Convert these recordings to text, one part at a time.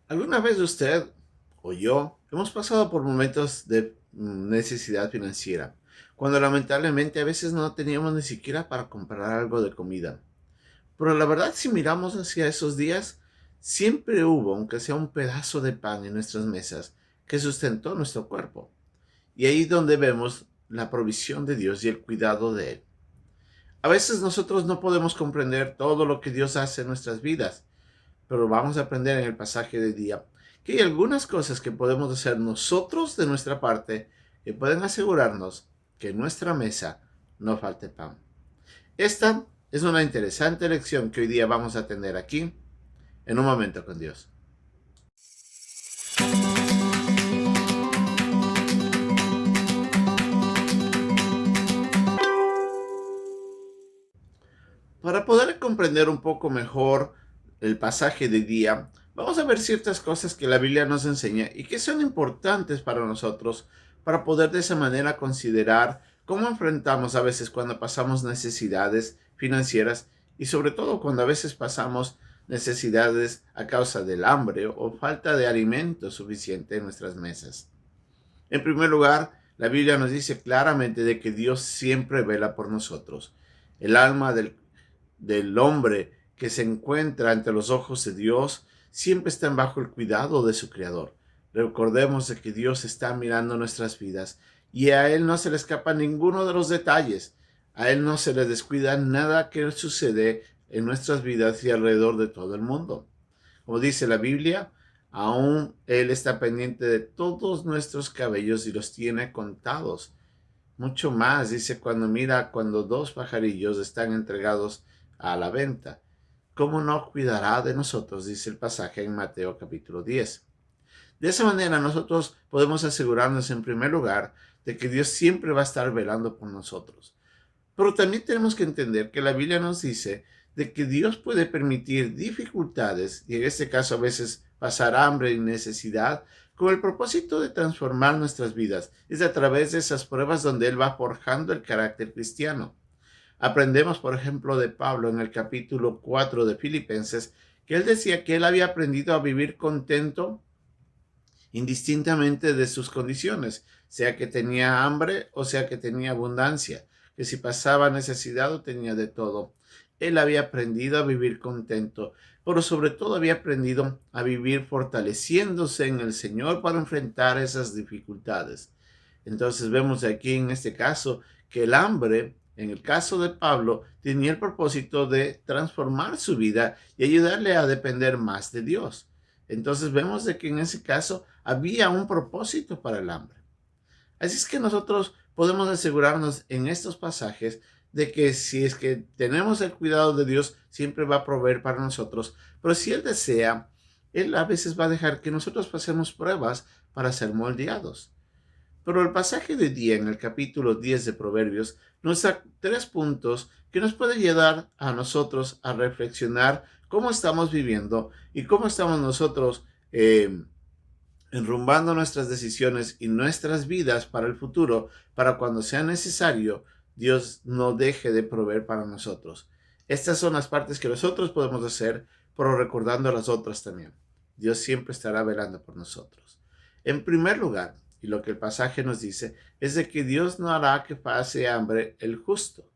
¿Alguna vez usted o yo hemos pasado por momentos de necesidad financiera, cuando lamentablemente a veces no teníamos ni siquiera para comprar algo de comida? Pero la verdad, si miramos hacia esos días, siempre hubo, aunque sea un pedazo de pan en nuestras mesas, que sustentó nuestro cuerpo. Y ahí es donde vemos la provisión de Dios y el cuidado de Él. A veces nosotros no podemos comprender todo lo que Dios hace en nuestras vidas, pero vamos a aprender en el pasaje de día que hay algunas cosas que podemos hacer nosotros de nuestra parte que pueden asegurarnos que en nuestra mesa no falte pan. Esta es una interesante lección que hoy día vamos a tener aquí en un momento con Dios. Para poder comprender un poco mejor el pasaje de día, vamos a ver ciertas cosas que la Biblia nos enseña y que son importantes para nosotros para poder de esa manera considerar cómo enfrentamos a veces cuando pasamos necesidades financieras y sobre todo cuando a veces pasamos necesidades a causa del hambre o falta de alimento suficiente en nuestras mesas. En primer lugar, la Biblia nos dice claramente de que Dios siempre vela por nosotros. El alma del hombre que se encuentra ante los ojos de Dios siempre están bajo el cuidado de su Creador. Recordemos de que Dios está mirando nuestras vidas y a Él no se le escapa ninguno de los detalles. A Él no se le descuida nada que sucede en nuestras vidas y alrededor de todo el mundo. Como dice la Biblia, aún Él está pendiente de todos nuestros cabellos y los tiene contados. Mucho más, dice, cuando dos pajarillos están entregados a la venta. ¿Cómo no cuidará de nosotros? Dice el pasaje en Mateo capítulo 10. De esa manera nosotros podemos asegurarnos en primer lugar de que Dios siempre va a estar velando por nosotros. Pero también tenemos que entender que la Biblia nos dice de que Dios puede permitir dificultades, y en este caso a veces pasar hambre y necesidad, con el propósito de transformar nuestras vidas. Es a través de esas pruebas donde Él va forjando el carácter cristiano. Aprendemos, por ejemplo, de Pablo en el capítulo 4 de Filipenses, que él decía que él había aprendido a vivir contento indistintamente de sus condiciones, sea que tenía hambre o sea que tenía abundancia, que si pasaba necesidad o tenía de todo. Él había aprendido a vivir contento, pero sobre todo había aprendido a vivir fortaleciéndose en el Señor para enfrentar esas dificultades. Entonces vemos aquí en este caso que el hambre, en el caso de Pablo, tenía el propósito de transformar su vida y ayudarle a depender más de Dios. Entonces vemos de que en ese caso había un propósito para el hambre. Así es que nosotros podemos asegurarnos en estos pasajes de que si es que tenemos el cuidado de Dios, siempre va a proveer para nosotros. Pero si Él desea, Él a veces va a dejar que nosotros pasemos pruebas para ser moldeados. Pero el pasaje de día en el capítulo 10 de Proverbios nos da tres puntos que nos pueden ayudar a nosotros a reflexionar cómo estamos viviendo y cómo estamos nosotros enrumbando nuestras decisiones y nuestras vidas para el futuro, para cuando sea necesario, Dios no deje de proveer para nosotros. Estas son las partes que nosotros podemos hacer, pero recordando las otras también. Dios siempre estará velando por nosotros. En primer lugar, y lo que el pasaje nos dice, es de que Dios no hará que pase hambre el justo.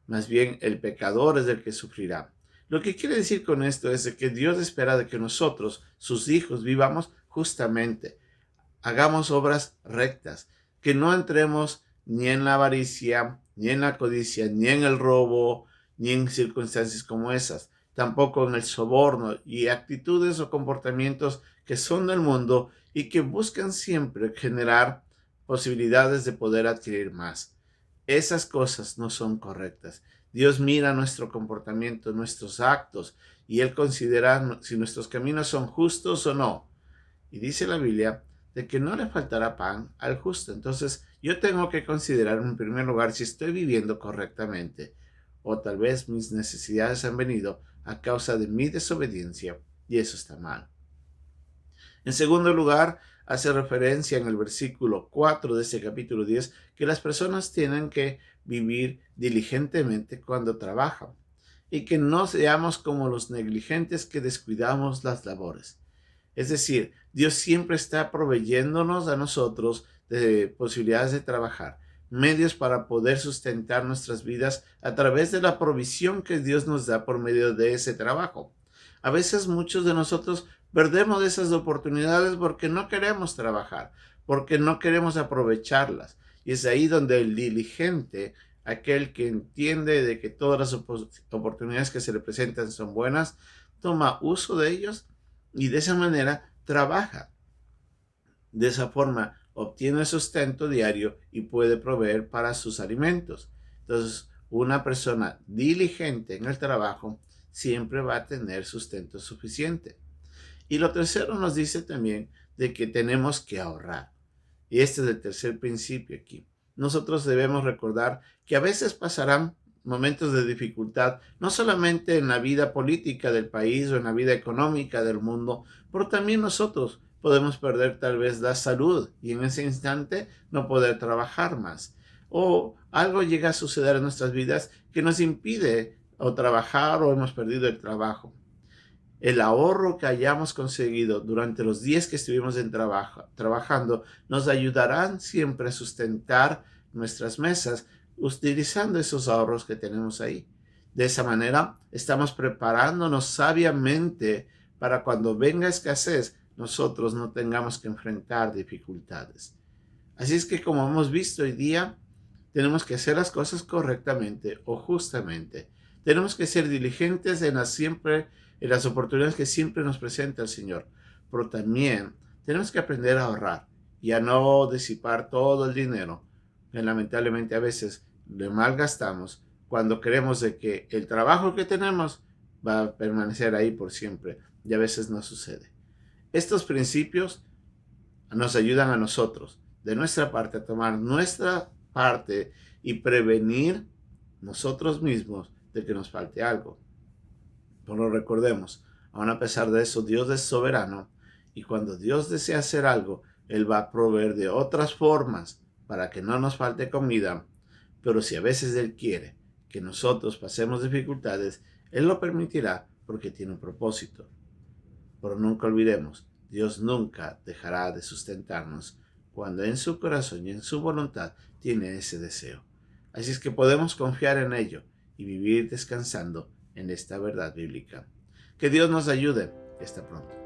Más bien el pecador es el que sufrirá. Lo que quiere decir con esto es de que Dios espera de que nosotros, sus hijos, vivamos justamente, hagamos obras rectas, que no entremos ni en la avaricia, ni en la codicia, ni en el robo, ni en circunstancias como esas, tampoco en el soborno y actitudes o comportamientos que son del mundo y que buscan siempre generar posibilidades de poder adquirir más. Esas cosas no son correctas. Dios mira nuestro comportamiento, nuestros actos, y Él considera si nuestros caminos son justos o no. Y dice la Biblia de que no le faltará pan al justo. Entonces yo tengo que considerar en primer lugar si estoy viviendo correctamente, o tal vez mis necesidades han venido a causa de mi desobediencia y eso está mal. En segundo lugar, hace referencia en el versículo 4 de este capítulo 10 que las personas tienen que vivir diligentemente cuando trabajan y que no seamos como los negligentes que descuidamos las labores. Es decir, Dios siempre está proveyéndonos a nosotros de posibilidades de trabajar, medios para poder sustentar nuestras vidas a través de la provisión que Dios nos da por medio de ese trabajo. A veces muchos de nosotros perdemos esas oportunidades porque no queremos trabajar, porque no queremos aprovecharlas. Y es ahí donde el diligente, aquel que entiende de que todas las oportunidades que se le presentan son buenas, toma uso de ellos y de esa manera trabaja. De esa forma obtiene sustento diario y puede proveer para sus alimentos. Entonces, una persona diligente en el trabajo siempre va a tener sustento suficiente. Y lo tercero nos dice también de que tenemos que ahorrar. Y este es el tercer principio aquí. Nosotros debemos recordar que a veces pasarán momentos de dificultad, no solamente en la vida política del país o en la vida económica del mundo, pero también nosotros podemos perder tal vez la salud y en ese instante no poder trabajar más. O algo llega a suceder en nuestras vidas que nos impide o trabajar o hemos perdido el trabajo. El ahorro que hayamos conseguido durante los días que estuvimos trabajando nos ayudarán siempre a sustentar nuestras mesas utilizando esos ahorros que tenemos ahí. De esa manera estamos preparándonos sabiamente para cuando venga escasez nosotros no tengamos que enfrentar dificultades. Así es que como hemos visto hoy día, tenemos que hacer las cosas correctamente o justamente. Tenemos que ser diligentes en las oportunidades que siempre nos presenta el Señor. Pero también tenemos que aprender a ahorrar y a no disipar todo el dinero que lamentablemente a veces le malgastamos cuando creemos de que el trabajo que tenemos va a permanecer ahí por siempre y a veces no sucede. Estos principios nos ayudan a nosotros, de nuestra parte, a tomar nuestra parte y prevenir nosotros mismos de que nos falte algo. Pero recordemos, aun a pesar de eso, Dios es soberano y cuando Dios desea hacer algo, Él va a proveer de otras formas para que no nos falte comida. Pero si a veces Él quiere que nosotros pasemos dificultades, Él lo permitirá porque tiene un propósito. Pero nunca olvidemos, Dios nunca dejará de sustentarnos cuando en su corazón y en su voluntad tiene ese deseo. Así es que podemos confiar en ello y vivir descansando en esta verdad bíblica. Que Dios nos ayude. Hasta pronto.